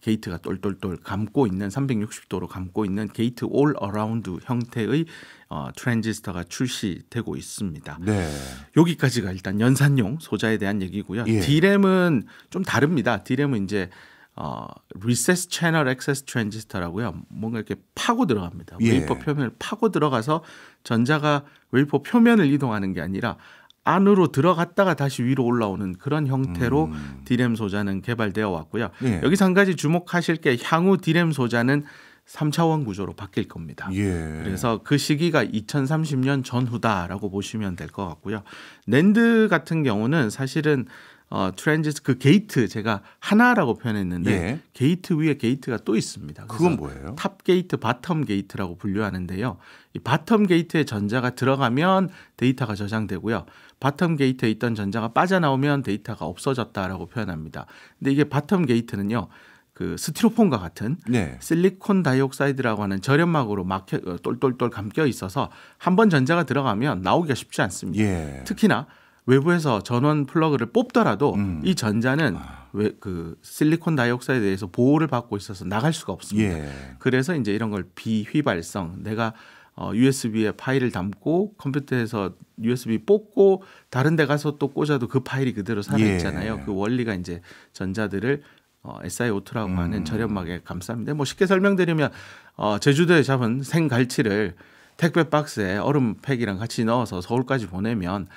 게이트가 똘똘똘 감고 있는 360도로 감고 있는 게이트 올 어라운드 형태의 트랜지스터가 출시되고 있습니다. 네. 여기까지가 일단 연산용 소자에 대한 얘기고요. 예. D램은 좀 다릅니다. D램은 이제 리세스 채널 액세스 트랜지스터라고요. 뭔가 이렇게 파고 들어갑니다. 예. 웨이퍼 표면을 파고 들어가서 전자가 웨이퍼 표면을 이동하는 게 아니라 안으로 들어갔다가 다시 위로 올라오는 그런 형태로 D램 소자는 개발되어 왔고요. 예. 여기서 한 가지 주목하실 게 향후 D램 소자는 3차원 구조로 바뀔 겁니다. 예. 그래서 그 시기가 2030년 전후다라고 보시면 될 것 같고요. 낸드 같은 경우는 사실은 트랜지스터 그 게이트 제가 하나라고 표현했는데 예. 게이트 위에 게이트가 또 있습니다. 그건 뭐예요? 탑 게이트, 바텀 게이트라고 분류하는데요. 이 바텀 게이트에 전자가 들어가면 데이터가 저장되고요. 바텀 게이트에 있던 전자가 빠져나오면 데이터가 없어졌다라고 표현합니다. 근데 이게 바텀 게이트는요. 그 스티로폼과 같은 네. 실리콘 다이옥사이드라고 하는 절연막으로 똘똘똘 감겨 있어서 한번 전자가 들어가면 나오기가 쉽지 않습니다. 예. 특히나 외부에서 전원 플러그를 뽑더라도 이 전자는 그 실리콘 다이옥사이드에서 보호를 받고 있어서 나갈 수가 없습니다. 예. 그래서 이제 이런 걸 비휘발성, 내가 USB에 파일을 담고 컴퓨터에서 USB 뽑고 다른 데 가서 또 꽂아도 그 파일이 그대로 살아있잖아요. 예. 그 원리가 이제 전자들을 SiO2라고 하는 절연막에 감쌉니다. 뭐 쉽게 설명드리면 제주도에 잡은 생갈치를 택배 박스에 얼음팩이랑 같이 넣어서 서울까지 보내면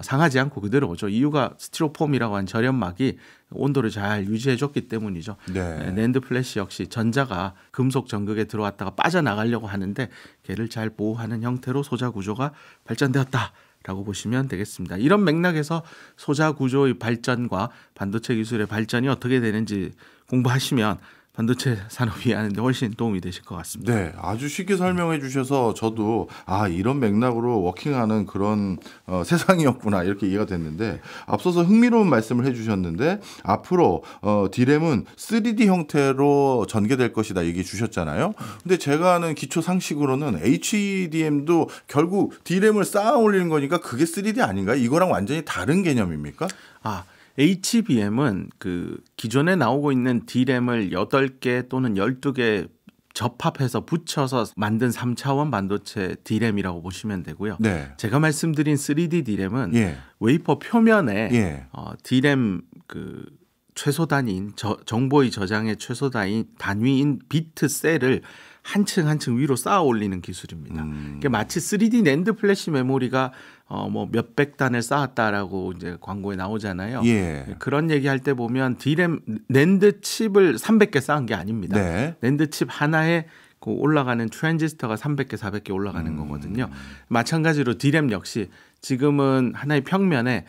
상하지 않고 그대로 오죠. 이유가 스티로폼이라고 하는 절연막이 온도를 잘 유지해줬기 때문이죠. 네. 낸드 플래시 역시 전자가 금속 전극에 들어왔다가 빠져나가려고 하는데 걔를 잘 보호하는 형태로 소자 구조가 발전되었다라고 보시면 되겠습니다. 이런 맥락에서 소자 구조의 발전과 반도체 기술의 발전이 어떻게 되는지 공부하시면 반도체 산업이 하는데 훨씬 도움이 되실 것 같습니다. 네, 아주 쉽게 설명해 주셔서 저도 이런 맥락으로 워킹하는 그런 세상이었구나 이렇게 이해가 됐는데 앞서서 흥미로운 말씀을 해주셨는데 앞으로 D램은 3D 형태로 전개될 것이다 얘기해 주셨잖아요. 근데 제가 아는 기초 상식으로는 HDM도 결국 D램을 쌓아 올리는 거니까 그게 3D 아닌가요? 이거랑 완전히 다른 개념입니까? HBM은 그 기존에 나오고 있는 D램을 8개 또는 12개 접합해서 붙여서 만든 3차원 반도체 D램이라고 보시면 되고요. 네. 제가 말씀드린 3D D램은 예. 웨이퍼 표면에 예. D램 그 최소 단위인 정보의 저장의 최소 단위인 비트 셀을 한 층 한 층 위로 쌓아 올리는 기술입니다. 그러니까 마치 3D 낸드 플래시 메모리가 뭐 몇백 단을 쌓았다라고 이제 광고에 나오잖아요. 예. 그런 얘기할 때 보면 D램 낸드 칩을 300개 쌓은 게 아닙니다. 네. 낸드 칩 하나에 그 올라가는 트랜지스터가 300개, 400개 올라가는 거거든요. 마찬가지로 D램 역시 지금은 하나의 평면에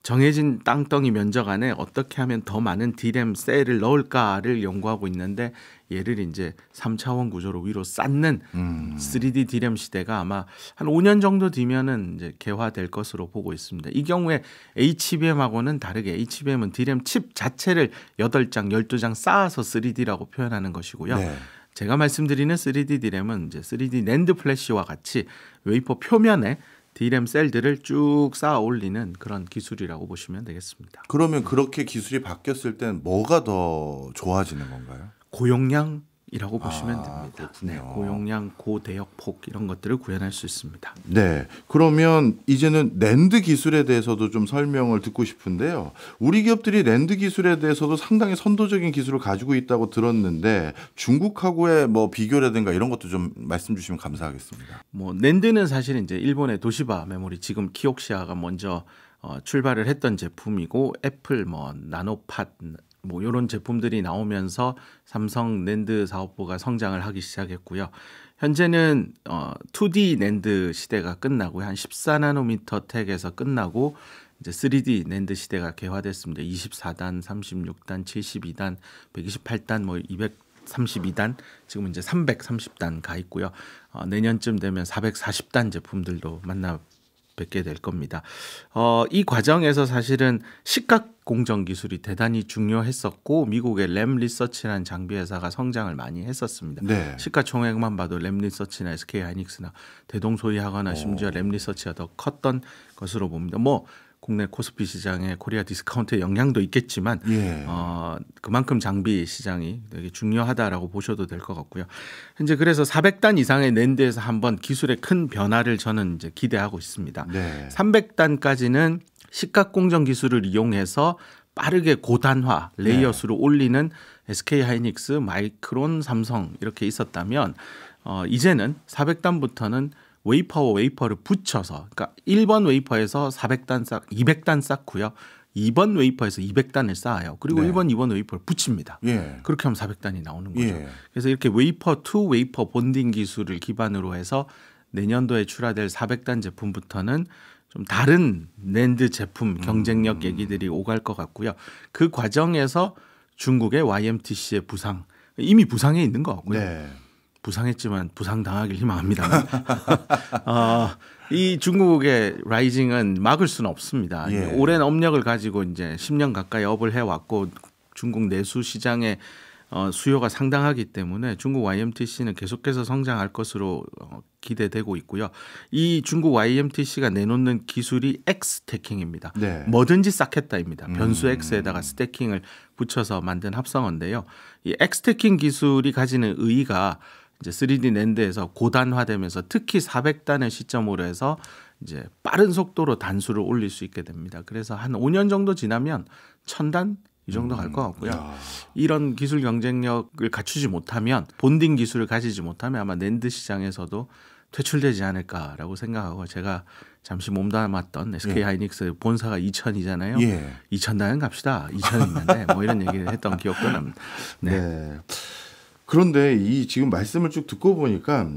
정해진 땅덩이 면적 안에 어떻게 하면 더 많은 D램 셀을 넣을까를 연구하고 있는데 얘를 이제 3차원 구조로 위로 쌓는 3D D램 시대가 아마 한 5년 정도 뒤면은 이제 개화될 것으로 보고 있습니다. 이 경우에 HBM하고는 다르게 HBM은 D램 칩 자체를 8장, 12장 쌓아서 3D라고 표현하는 것이고요. 네. 제가 말씀드리는 3D D램은 이제 3D 낸드 플래시와 같이 웨이퍼 표면에 D램 셀들을 쭉 쌓아 올리는 그런 기술이라고 보시면 되겠습니다. 그러면 그렇게 기술이 바뀌었을 땐 뭐가 더 좋아지는 건가요? 고용량이라고 보시면 됩니다. 그렇군요. 네, 고용량, 고대역폭 이런 것들을 구현할 수 있습니다. 네. 그러면 이제는 낸드 기술에 대해서도 좀 설명을 듣고 싶은데요. 우리 기업들이 낸드 기술에 대해서도 상당히 선도적인 기술을 가지고 있다고 들었는데 중국하고의 뭐 비교라든가 이런 것도 좀 말씀 주시면 감사하겠습니다. 뭐 낸드는 사실 이제 일본의 도시바 메모리 지금 키옥시아가 먼저 출발을 했던 제품이고 애플 뭐 나노팟 뭐 이런 제품들이 나오면서 삼성 낸드 사업부가 성장을 하기 시작했고요. 현재는 2D 낸드 시대가 끝나고 한 14나노미터 텍에서 끝나고 이제 3D 낸드 시대가 개화됐습니다. 24단, 36단, 72단, 128단, 뭐 232단, 지금 이제 330단 가 있고요. 내년쯤 되면 440단 제품들도 만나 뵙게 될 겁니다. 이 과정에서 사실은 시각 공정 기술이 대단히 중요했었고 미국의 램 리서치라는 장비 회사가 성장을 많이 했었습니다. 네. 시가총액만 봐도 램 리서치나 SK 하이닉스나 대동소이하거나 심지어 램 리서치가 더 컸던 것으로 봅니다. 뭐 국내 코스피 시장에 코리아 디스카운트의 영향도 있겠지만 예. 그만큼 장비 시장이 되게 중요하다라고 보셔도 될 것 같고요. 현재 그래서 400단 이상의 낸드에서 한번 기술의 큰 변화를 저는 이제 기대하고 있습니다. 네. 300단까지는 시각 공정 기술을 이용해서 빠르게 고단화 레이어 수를 올리는 SK 하이닉스, 마이크론, 삼성 이렇게 있었다면 이제는 400단부터는 웨이퍼와 웨이퍼를 붙여서 그러니까 1번 웨이퍼에서 400단 200단 쌓고요. 2번 웨이퍼에서 200단을 쌓아요. 그리고 네. 1번, 2번 웨이퍼를 붙입니다. 예. 그렇게 하면 400단이 나오는 거죠. 예. 그래서 이렇게 웨이퍼 투 웨이퍼 본딩 기술을 기반으로 해서 내년도에 출하될 400단 제품부터는 좀 다른 낸드 제품 경쟁력 얘기들이 오갈 것 같고요. 그 과정에서 중국의 YMTC의 부상 이미 부상해 있는 것 같고요. 네. 부상했지만 부상당하길 희망합니다. 이 중국의 라이징은 막을 수는 없습니다. 예. 오랜 업력을 가지고 이제 10년 가까이 업을 해왔고 중국 내수 시장에 수요가 상당하기 때문에 중국 YMTC는 계속해서 성장할 것으로 기대되고 있고요. 이 중국 YMTC가 내놓는 기술이 X-스태킹입니다. 네. 뭐든지 쌓겠다입니다. 변수 X에다가 스태킹을 붙여서 만든 합성어인데요. 이 X-스태킹 기술이 가지는 의의가 이제 3D 낸드에서 고단화되면서 특히 400단을 시점으로 해서 이제 빠른 속도로 단수를 올릴 수 있게 됩니다. 그래서 한 5년 정도 지나면 1000단 이 정도 갈 것 같고요. 이런 기술 경쟁력을 갖추지 못하면 본딩 기술을 가지지 못하면 아마 낸드 시장에서도 퇴출되지 않을까라고 생각하고 제가 잠시 몸담았던 SK 하이닉스 본사가 2000이잖아요. 예. 2000단은 갑시다. 2000인데 뭐 이런 얘기를 했던 기억도 납니다. 네. 그런데 이 지금 말씀을 쭉 듣고 보니까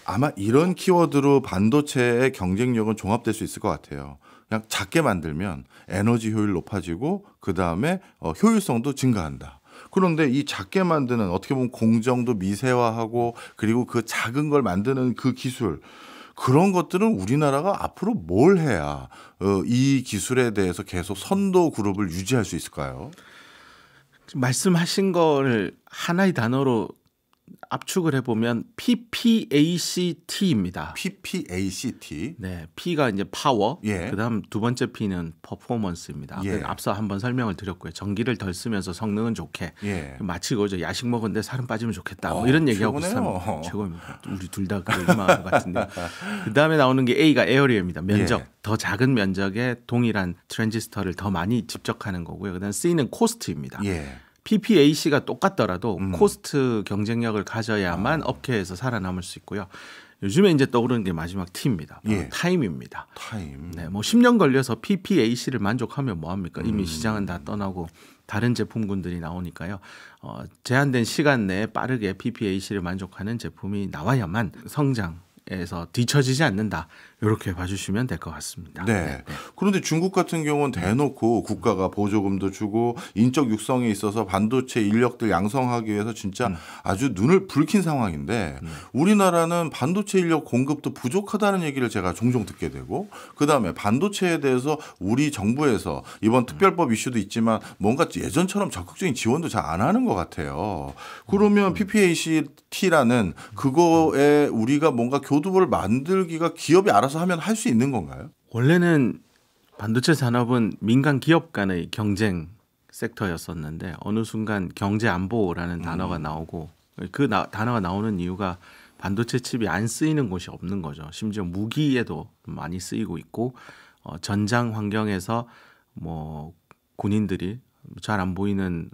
아마 이런 키워드로 반도체의 경쟁력은 종합될 수 있을 것 같아요. 그냥 작게 만들면 에너지 효율 높아지고 그 다음에 효율성도 증가한다. 그런데 이 작게 만드는 어떻게 보면 공정도 미세화하고 그리고 그 작은 걸 만드는 그 기술 그런 것들은 우리나라가 앞으로 뭘 해야 이 기술에 대해서 계속 선도 그룹을 유지할 수 있을까요? 말씀하신 거를 하나의 단어로 압축을 해보면 PPACT입니다. PPACT. 네, P가 이제 파워, 예. 그다음 두 번째 P는 퍼포먼스입니다. 예. 앞서 한번 설명을 드렸고요. 전기를 덜 쓰면서 성능은 좋게. 예. 마치 그죠. 야식 먹었는데 살은 빠지면 좋겠다. 뭐 이런 얘기하고 최고네요. 비슷한 최고입니다. 우리 둘 다 그걸 희망한 것 같은데. 그다음에 나오는 게 A가 에어리어입니다. 면적. 예. 더 작은 면적에 동일한 트랜지스터를 더 많이 집적하는 거고요. 그다음 C는 코스트입니다. 예. PPAC가 똑같더라도 코스트 경쟁력을 가져야만 업계에서 살아남을 수 있고요. 요즘에 이제 떠오르는 게 마지막 T입니다. 예. 타임입니다. 타임. 네, 뭐 10년 걸려서 PPAC를 만족하면 뭐 합니까? 이미 시장은 다 떠나고 다른 제품군들이 나오니까요. 제한된 시간 내에 빠르게 PPAC를 만족하는 제품이 나와야만 성장에서 뒤처지지 않는다. 이렇게 봐주시면 될 것 같습니다. 네. 그런데 중국 같은 경우는 대놓고 국가가 보조금도 주고 인적 육성에 있어서 반도체 인력들 양성하기 위해서 진짜 아주 눈을 붉힌 상황인데 우리나라는 반도체 인력 공급도 부족하다는 얘기를 제가 종종 듣게 되고 그다음에 반도체에 대해서 우리 정부에서 이번 특별법 이슈도 있지만 뭔가 예전처럼 적극적인 지원도 잘 안 하는 것 같아요. 그러면 PPACT라는 그거에 우리가 뭔가 교두보를 만들기가 기업이 알아서 하면 할 수 있는 건가요? 원래는 반도체 산업은 민간 기업 간의 경쟁 섹터였었는데 어느 순간 경제 안보라는 단어가 나오고 그 단어가 나오는 이유가 반도체 칩이 안 쓰이는 곳이 없는 거죠. 심지어 무기에도 많이 쓰이고 있고 전장 환경에서 뭐 군인들이 잘 안 보이는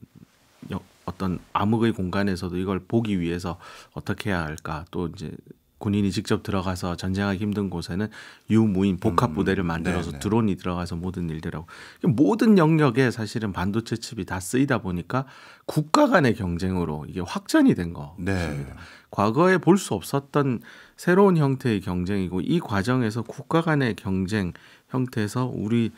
어떤 암흑의 공간에서도 이걸 보기 위해서 어떻게 해야 할까 또 이제 군인이 직접 들어가서 전쟁하기 힘든 곳에는 유무인 복합 부대를 만들어서 드론이 들어가서 모든 일들하고 모든 영역에 사실은 반도체 칩이 다 쓰이다 보니까 국가 간의 경쟁으로 이게 확전이 된 것입니다. 네. 과거에 볼 수 없었던 새로운 형태의 경쟁이고 이 과정에서 국가 간의 경쟁 형태에서 우리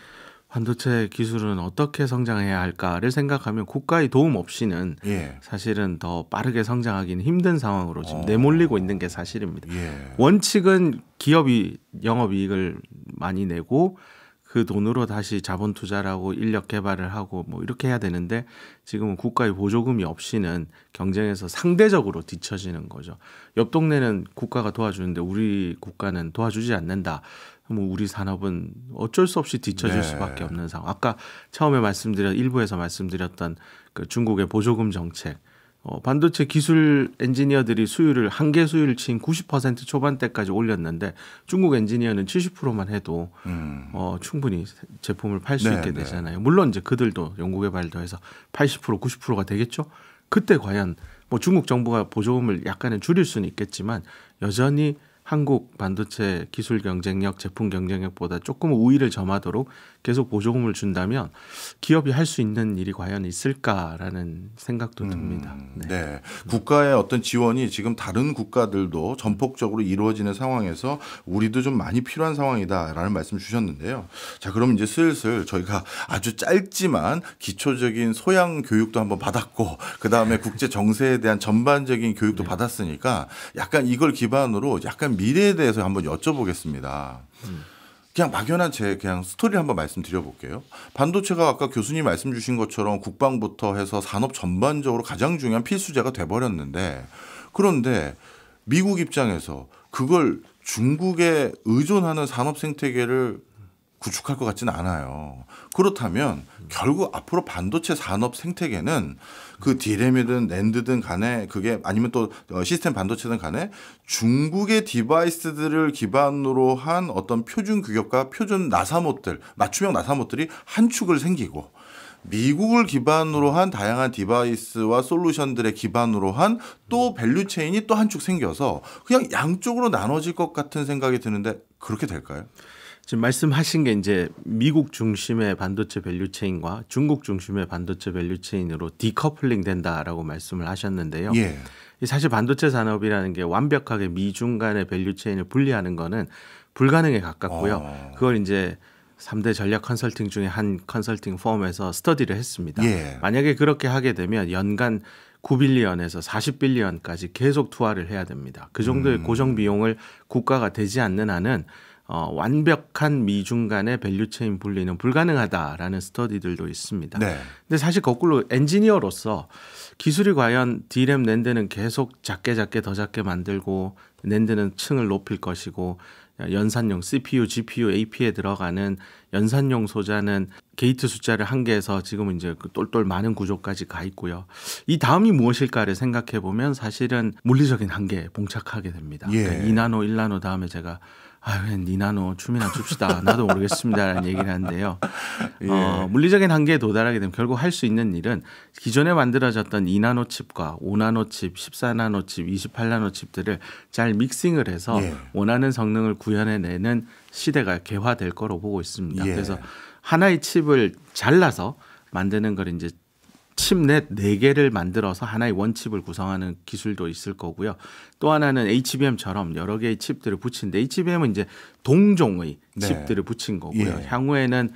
반도체 기술은 어떻게 성장해야 할까를 생각하면 국가의 도움 없이는 예. 사실은 더 빠르게 성장하기는 힘든 상황으로 지금 내몰리고 있는 게 사실입니다. 예. 원칙은 기업이 영업이익을 많이 내고 그 돈으로 다시 자본 투자를 하고 인력 개발을 하고 뭐 이렇게 해야 되는데 지금은 국가의 보조금이 없이는 경쟁에서 상대적으로 뒤처지는 거죠. 옆 동네는 국가가 도와주는데 우리 국가는 도와주지 않는다. 뭐 우리 산업은 어쩔 수 없이 뒤처질 네. 수밖에 없는 상황. 아까 처음에 일부에서 말씀드렸던 그 중국의 보조금 정책. 반도체 기술 엔지니어들이 한계 수율을 친 90% 초반대까지 올렸는데 중국 엔지니어는 70%만 해도 충분히 제품을 팔 수 있게 되잖아요. 물론 이제 그들도 연구개발도 해서 80% 90%가 되겠죠. 그때 과연 뭐 중국 정부가 보조금을 약간은 줄일 수는 있겠지만 여전히 한국 반도체 기술 경쟁력, 제품 경쟁력보다 조금 우위를 점하도록 계속 보조금을 준다면 기업이 할 수 있는 일이 과연 있을까라는 생각도 듭니다. 네. 국가의 어떤 지원이 지금 다른 국가들도 전폭적으로 이루어지는 상황에서 우리도 좀 많이 필요한 상황이다라는 말씀 주셨는데요. 자, 그럼 이제 슬슬 저희가 아주 짧지만 기초적인 소양 교육도 한번 받았고 그다음에 국제 정세에 대한 전반적인 교육도 받았으니까 약간 이걸 기반으로 약간 미래에 대해서 한번 여쭤보겠습니다. 그냥 막연한 제 그냥 스토리를 한번 말씀드려 볼게요. 반도체가 아까 교수님 말씀 주신 것처럼 국방부터 해서 산업 전반적으로 가장 중요한 필수제가 돼버렸는데 그런데 미국 입장에서 그걸 중국에 의존하는 산업 생태계를 구축할 것 같지는 않아요. 그렇다면 결국 앞으로 반도체 산업 생태계는 그 D램이든 낸드든 간에 그게 아니면 또 시스템 반도체든 간에 중국의 디바이스들을 기반으로 한 어떤 표준 규격과 표준 나사못들, 맞춤형 나사못들이 한 축을 생기고 미국을 기반으로 한 다양한 디바이스와 솔루션들의 기반으로 한 또 밸류체인이 또 한 축 생겨서 그냥 양쪽으로 나눠질 것 같은 생각이 드는데 그렇게 될까요? 지금 말씀하신 게 이제 미국 중심의 반도체 밸류체인과 중국 중심의 반도체 밸류체인으로 디커플링 된다라고 말씀을 하셨는데요. 예. 사실 반도체 산업이라는 게 완벽하게 미중 간의 밸류체인을 분리하는 거는 불가능에 가깝고요. 그걸 이제 3대 전략 컨설팅 중에 한 컨설팅 펌에서 스터디를 했습니다. 예. 만약에 그렇게 하게 되면 연간 9빌리언에서 40빌리언까지 계속 투하를 해야 됩니다. 그 정도의 고정 비용을 국가가 되지 않는 한은 완벽한 미중 간의 밸류체인 분리는 불가능하다라는 스터디들도 있습니다. 네. 근데 사실 거꾸로 엔지니어로서 기술이 과연 D램 낸드는 계속 작게 더 작게 만들고 낸드는 층을 높일 것이고 연산용 CPU, GPU, AP에 들어가는 연산용 소자는 게이트 숫자를 한개에서 지금은 이제 그 똘똘 많은 구조까지 가 있고요. 이 다음이 무엇일까를 생각해 보면 사실은 물리적인 한계에 봉착하게 됩니다. 예. 그러니까 2나노, 1나노 다음에 제가 웬 2나노 춤이나 춥시다. 나도 모르겠습니다라는 얘기를 하는데요. 물리적인 한계에 도달하게 되면 결국 할 수 있는 일은 기존에 만들어졌던 2나노 칩과 5나노 칩, 14나노 칩, 28나노 칩들을 잘 믹싱을 해서 원하는 성능을 구현해내는 시대가 개화될 거로 보고 있습니다. 그래서 하나의 칩을 잘라서 만드는 걸 이제 칩넷 4개를 만들어서 하나의 원칩을 구성하는 기술도 있을 거고요. 또 하나는 HBM처럼 여러 개의 칩들을 붙이는데 HBM은 이제 동종의 칩들을 붙인 거고요. 향후에는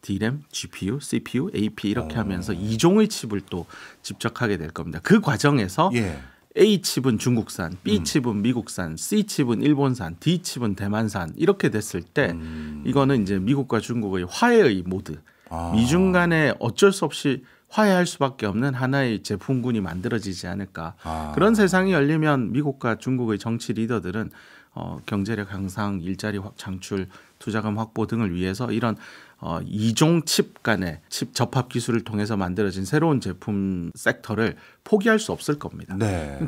D램, GPU, CPU, AP 이렇게 하면서 2종의 칩을 또 집적하게 될 겁니다. 그 과정에서 A 칩은 중국산, B 칩은 미국산, C 칩은 일본산, D 칩은 대만산 이렇게 됐을 때 이거는 이제 미국과 중국의 화해의 모드, 미중 간에 어쩔 수 없이 화해할 수밖에 없는 하나의 제품군이 만들어지지 않을까. 그런 세상이 열리면 미국과 중국의 정치 리더들은 경제력 향상, 일자리 창출, 투자금 확보 등을 위해서 이런 이종 칩 간의 칩 접합 기술을 통해서 만들어진 새로운 제품 섹터를 포기할 수 없을 겁니다.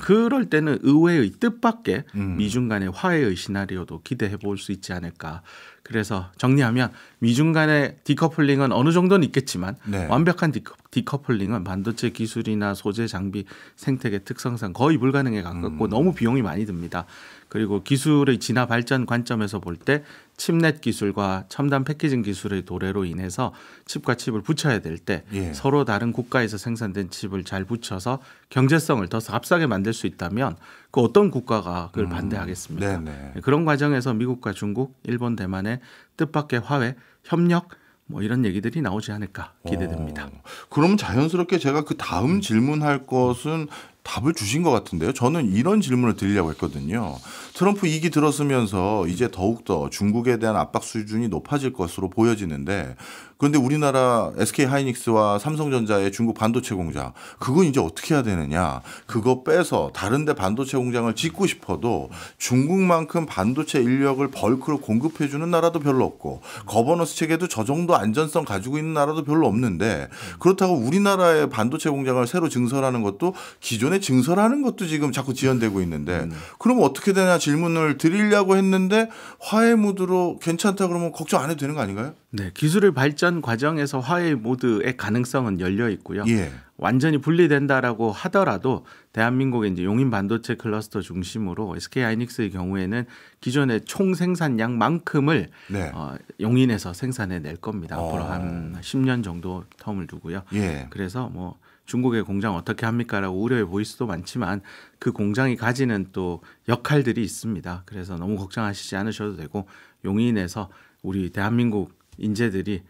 그럴 때는 의회의 뜻밖의 미중 간의 화해의 시나리오도 기대해 볼 수 있지 않을까. 그래서 정리하면 미중 간의 디커플링은 어느 정도는 있겠지만 완벽한 디커플링은 반도체 기술이나 소재 장비 생태계 특성상 거의 불가능에 가깝고 너무 비용이 많이 듭니다. 그리고 기술의 진화 발전 관점에서 볼 때 칩넷 기술과 첨단 패키징 기술의 도래로 인해서 칩과 칩을 붙여야 될 때 서로 다른 국가에서 생산된 칩을 잘 붙여서 경제성을 더 값싸게 만들 수 있다면 그 어떤 국가가 그걸 반대하겠습니까? 그런 과정에서 미국과 중국, 일본, 대만의 뜻밖의 화해, 협력 뭐 이런 얘기들이 나오지 않을까 기대됩니다. 그럼 자연스럽게 제가 그 다음 질문할 것은 답을 주신 것 같은데요. 저는 이런 질문을 드리려고 했거든요. 트럼프 2기 들어서면서 이제 더욱더 중국에 대한 압박 수준이 높아질 것으로 보여지는데, 그런데 우리나라 SK 하이닉스와 삼성전자의 중국 반도체 공장, 그건 이제 어떻게 해야 되느냐. 그거 빼서 다른 데 반도체 공장을 짓고 싶어도 중국만큼 반도체 인력을 벌크로 공급해 주는 나라도 별로 없고, 거버넌스 체계도 저 정도 안전성 가지고 있는 나라도 별로 없는데, 그렇다고 우리나라의 반도체 공장을 새로 증설하는 것도 기존에 증설하는 것도 지금 자꾸 지연되고 있는데, 그럼 어떻게 되냐 질문을 드리려고 했는데 화해 모드로 괜찮다 그러면 걱정 안 해도 되는 거 아닌가요? 네, 기술의 발전 과정에서 화해 모드의 가능성은 열려 있고요. 예. 완전히 분리된다라고 하더라도 대한민국의 이제 용인 반도체 클러스터 중심으로 SK 하이닉스의 경우에는 기존의 총 생산량만큼을 네. 용인에서 생산해 낼 겁니다. 앞으로 한 10년 정도 텀을 두고요. 예. 그래서 뭐 중국의 공장 어떻게 합니까라고 우려해 보일 수도 많지만 그 공장이 가지는 또 역할들이 있습니다. 그래서 너무 걱정하시지 않으셔도 되고, 용인에서 우리 대한민국 인재들이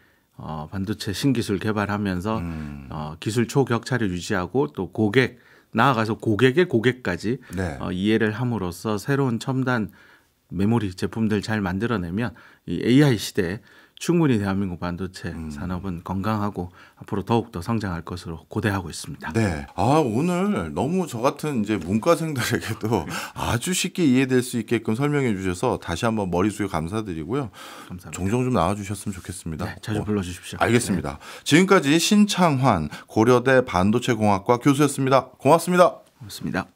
반도체 신기술 개발하면서 기술 초격차를 유지하고 또 고객, 나아가서 고객의 고객까지 네. 이해를 함으로써 새로운 첨단 메모리 제품들 잘 만들어내면 이 AI 시대에 충분히 대한민국 반도체 산업은 건강하고 앞으로 더욱더 성장할 것으로 고대하고 있습니다. 네. 오늘 너무 저 같은 이제 문과생들에게도 아주 쉽게 이해될 수 있게끔 설명해 주셔서 다시 한번 머리 숙여 감사드리고요. 감사합니다. 종종 좀 나와 주셨으면 좋겠습니다. 네, 자주 불러주십시오. 알겠습니다. 네. 지금까지 신창환 고려대 반도체공학과 교수였습니다. 고맙습니다. 고맙습니다.